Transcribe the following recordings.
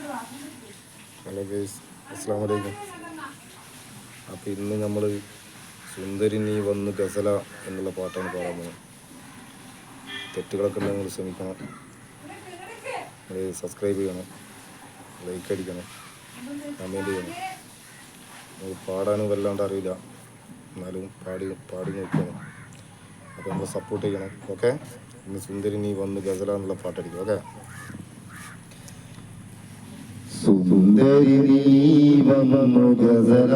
Hello guys, അസ്സലാമു അലൈക്കും. അപ്പോൾ ഇന്ന് നമ്മൾ സുന്ദരി നീ വന്ന് ഗസല എന്നുള്ള പാട്ടാണ് പാടാൻ പോകുന്നത്. തെറ്റുകളൊക്കെ ഉണ്ടെങ്കിൽ നിങ്ങൾ ശ്രമിക്കണം. നിങ്ങൾ സബ്സ്ക്രൈബ് ചെയ്യണം, ലൈക്ക് അടിക്കണം, കമൻറ്റ് ചെയ്യണം. നമുക്ക് പാടാനും വല്ലാണ്ട് അറിയില്ല, എന്നാലും പാടി നോക്കണം. അപ്പോൾ നമ്മൾ സപ്പോർട്ട് ചെയ്യണം. ഓക്കെ, ഇന്ന് സുന്ദരി നീ വന്ന് ഗസല എന്നുള്ള പാട്ടടിക്കും. ഓക്കെ. സുന്ദരി നീ വന്നു ഗസല,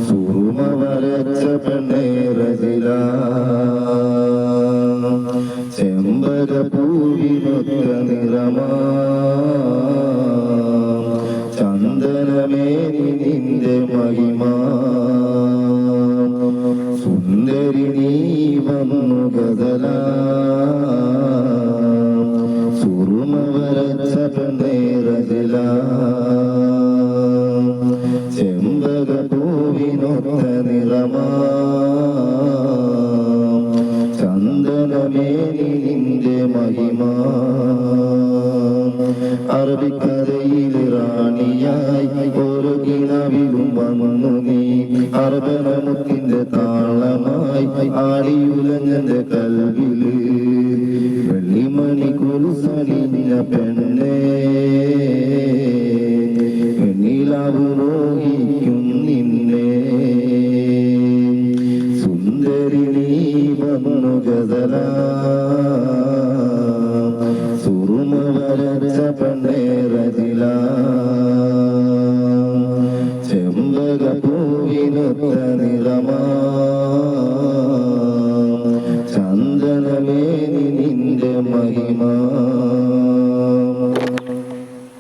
സുറുമ വരച്ച പെണ്ണേറജില, ചെമ്പക പൂവിനൊത്ത നിറമാ, ചന്ദനമേനി നിന്റെ മഹിമാ. സുന്ദരി നീ വന്നു ഗസല, സുറുമവരച്ചപനേരജില, ചെമ്പക പൂവിനൊത്ത നിറമാ, ചന്ദനമേനി നിന്റെ മഹിമാ. അറബിക്കരയിൽ റാണിയായി ഒരു കിണവിലും വന്നു നീ, അർബനമുത്തിന്റെ താളമായി ആടിയുലഞ്ഞന്റെ കൽവില്, വെള്ളിമണി കുലുസണിഞ്ഞ പെണ്ണേ.